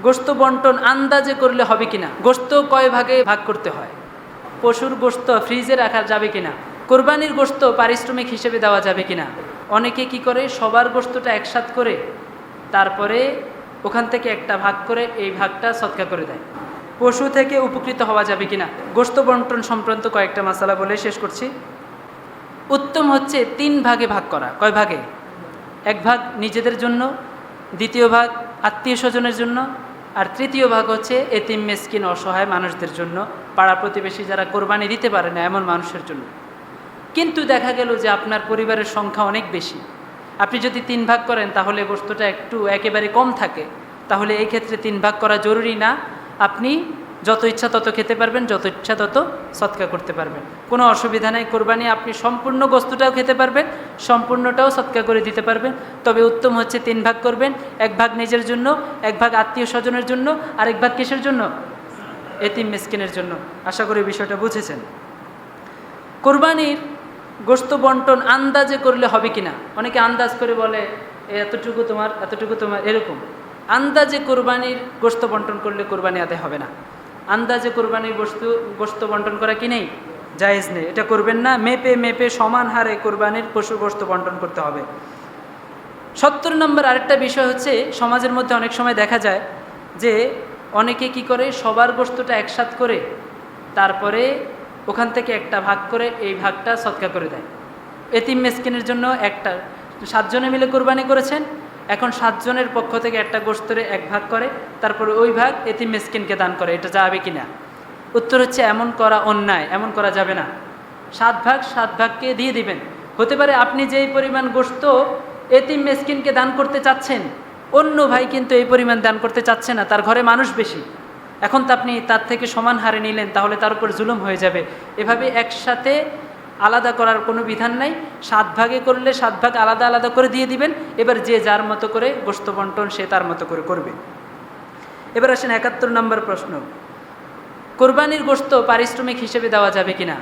গোশত বন্টন আন্দাজে করলে হবে কিনা, গোশত কয় ভাগে ভাগ করতে হয়, পশুর গোশত ফ্রিজে রাখা যাবে কিনা, কোরবানির গোশত পারিশ্রমিক হিসেবে দেওয়া যাবে কিনা। অনেকে কি করে সবার গোশতটা একসাথ করে তারপরে ওখান থেকে একটা ভাগ করে এই ভাগটা সদকা করে দেয়। পশু থেকে উপকৃত হওয়া যাবে কিনা। গোশত বন্টন সংক্রান্ত কয়েকটা মাসালা বলে শেষ করছি। উত্তম হচ্ছে 3 ভাগে ভাগ করা। কয় ভাগে? 1 ভাগ নিজেদের জন্য, 2য় ভাগ আত্মীয় স্বজনের জন্য, আর 3য় ভাগ হচ্ছে এতিম মিসকিন অসহায় মানুষদের জন্য, পাড়া প্রতিবেশী যারা কোরবানি দিতে পারে না এমন মানুষের জন্য। কিন্তু দেখা গেল যে আপনার পরিবারের সংখ্যা অনেক বেশি, আপনি যদি 3 ভাগ করেন তাহলে গোশতটা একটু একেবারে কম থাকে, তাহলে এই ক্ষেত্রে 3 ভাগ করা জরুরি না। আপনি যত ইচ্ছা তত খেতে পারবেন, যত ইচ্ছা তত সদকা করতে পারবেন, কোনো অসুবিধা নেই। কোরবানি আপনি সম্পূর্ণ গোশতটাও খেতে পারবেন, সম্পূর্ণটাও সদকা করে দিতে পারবেন। তবে উত্তম হচ্ছে 3 ভাগ করবেন, 1 ভাগ নিজের জন্য, 1 ভাগ আত্মীয় স্বজনের জন্য, আর 1 ভাগ কিসের জন্য? এতিম মিসকিনের জন্য। আশা করি বিষয়টা বুঝেছেন। কোরবানির গোশত বন্টন আন্দাজে করলে হবে কিনা। অনেকে আন্দাজ করে বলে এতটুকু তোমার, এতটুকু তোমার, এরকম আন্দাজে কোরবানির গোশত বন্টন করলে কোরবানি আদায় হবে না। আন্দাজে কোরবানির গোশত বন্টন করা কি নেই, জায়েজ নেই, এটা করবেন না। মেপে মেপে সমান হারে কোরবানির পশুর গোশত বন্টন করতে হবে। 70 নম্বর আরেকটা বিষয় হচ্ছে, সমাজের মধ্যে অনেক সময় দেখা যায় যে অনেকে কি করে সবার গোশতটা একসাথ করে তারপরে ওখান থেকে একটা ভাগ করে এই ভাগটা সদকা করে দেয়। এতিম মিসকিনের জন্য একটা, 7 জনে মিলে কোরবানি করেছেন, এখন 7 জনের পক্ষ থেকে একটা গোশতরে 1 ভাগ করে তারপরে ওই ভাগ এতিম মিসকিনকে দান করে। এটা যাবে কি না? উত্তর হচ্ছে এমন করা অন্যায়, এমন করা যাবে না। 7 ভাগ 7 ভাগকে দিয়ে দিবেন। হতে পারে আপনি যেই পরিমাণ গোশত এতিম মিসকিনকে দান করতে চাচ্ছেন, অন্য ভাই কিন্তু এই পরিমাণ দান করতে চাচ্ছে না, তার ঘরে মানুষ বেশি, এখন তো আপনি তার থেকে সমান হারে নিলেন, তাহলে তার উপর জুলুম হয়ে যাবে। এভাবে একসাথে আলাদা করার কোনো বিধান নাই। 7 ভাগে করলে 7 ভাগ আলাদা আলাদা করে দিয়ে দিবেন। এবার যে যার মতো করে গোশত বন্টন সে তার মতো করে করবে। এবার আসেন 71 নম্বর প্রশ্ন, কোরবানির গোশত পারিশ্রমিক হিসেবে দেওয়া যাবে কিনা।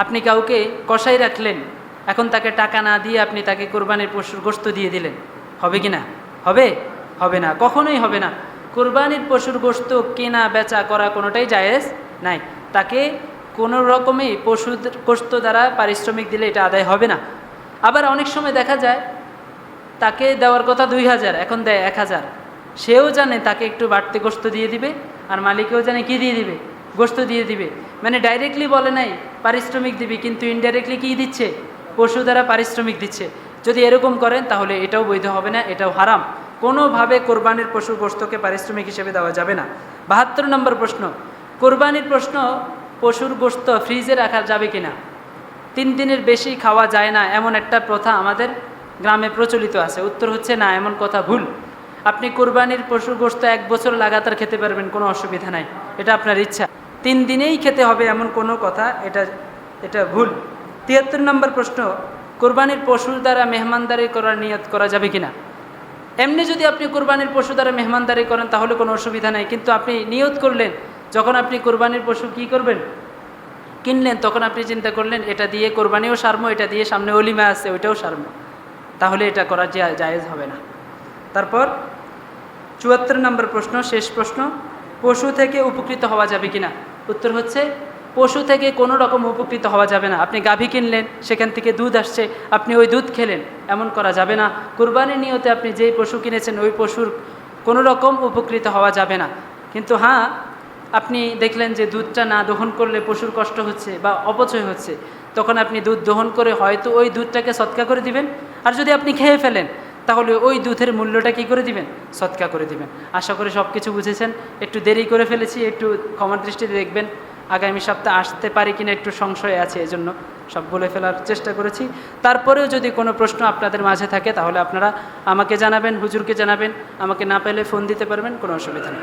আপনি কাউকে কষাই রাখলেন, এখন তাকে টাকা না দিয়ে আপনি তাকে কোরবানির পশুর গোশত দিয়ে দিলেন, হবে কিনা? হবে? হবে না, কখনোই হবে না। কোরবানির পশুর গোশত কেনা বেচা করা কোনোটাই জায়েজ নাই। তাকে কোনো রকমই পশুর গোশত দ্বারা পারিশ্রমিক দিলে এটা আদায় হবে না। আবার অনেক সময় দেখা যায় তাকে দেওয়ার কথা 2000, এখন দেয় 1000, সেও জানে তাকে একটু বাড়তি গোশত দিয়ে দিবে, আর মালিকেও জানে কি দিয়ে দিবে, গোশত দিয়ে দিবে। মানে ডাইরেক্টলি বলে নাই পারিশ্রমিক দিবি, কিন্তু ইনডাইরেক্টলি কি দিচ্ছে, পশু দ্বারা পারিশ্রমিক দিচ্ছে। যদি এরকম করেন তাহলে এটাও বৈধ হবে না, এটাও হারাম। কোনোভাবে কোরবানির পশুর গোশতকে পারিশ্রমিক হিসেবে দেওয়া যাবে না। 72 নম্বর প্রশ্ন, কোরবানির প্রশ্ন, পশুর গোশত ফ্রিজে রাখা যাবে কিনা। 3 দিনের বেশি খাওয়া যায় না এমন একটা প্রথা আমাদের গ্রামে প্রচলিত আছে। উত্তর হচ্ছে না, এমন কথা ভুল। আপনি কোরবানির পশুর গোশত 1 বছর লাগাতার খেতে পারবেন, কোনো অসুবিধা নাই, এটা আপনার ইচ্ছা। 3 দিনেই খেতে হবে এমন কোনো কথা, এটা ভুল। 73 নম্বর প্রশ্ন, কোরবানির পশুর দ্বারা মেহমানদারি করার নিয়ত করা যাবে কিনা। এমনি যদি আপনি কোরবানির পশু দ্বারা মেহমানদারি করেন তাহলে কোনো অসুবিধা নাই, কিন্তু আপনি নিয়ত করলেন যখন আপনি কোরবানির পশু কি করবেন, কিনলেন, তখন আপনি চিন্তা করলেন এটা দিয়ে কোরবানিও সারমো, এটা দিয়ে সামনে অলিমা আছে ওইটাও সারমো, তাহলে এটা করা জায়েজ হবে না। তারপর 74 নম্বর প্রশ্ন, শেষ প্রশ্ন, পশু থেকে উপকৃত হওয়া যাবে কিনা। উত্তর হচ্ছে পশু থেকে কোনো রকম উপকৃত হওয়া যাবে না। আপনি গাভী কিনলেন, সেখান থেকে দুধ আসছে, আপনি ওই দুধ খেলেন, এমন করা যাবে না। কুরবানির নিয়তে আপনি যেই পশু কিনেছেন ওই পশুর কোনো রকম উপকৃত হওয়া যাবে না। কিন্তু হ্যাঁ, আপনি দেখলেন যে দুধটা না দহন করলে পশুর কষ্ট হচ্ছে বা অপচয় হচ্ছে, তখন আপনি দুধ দহন করে হয়তো ওই দুধটাকে সদকা করে দিবেন। আর যদি আপনি খেয়ে ফেলেন তাহলে ওই দুধের মূল্যটা কি করে দিবেন, সদকা করে দিবেন। আশা করি সব কিছু বুঝেছেন। একটু দেরি করে ফেলেছি, একটু ক্ষমার দৃষ্টিতে দেখবেন। আগামী সপ্তাহে আসতে পারি কিনা একটু সংশয় আছে, এজন্য সব বলে ফেলার চেষ্টা করেছি। তারপরেও যদি কোনো প্রশ্ন আপনাদের মাঝে থাকে তাহলে আপনারা আমাকে জানাবেন, হুজুরকে জানাবেন, আমাকে না পেলে ফোন দিতে পারবেন, কোনো অসুবিধা নেই।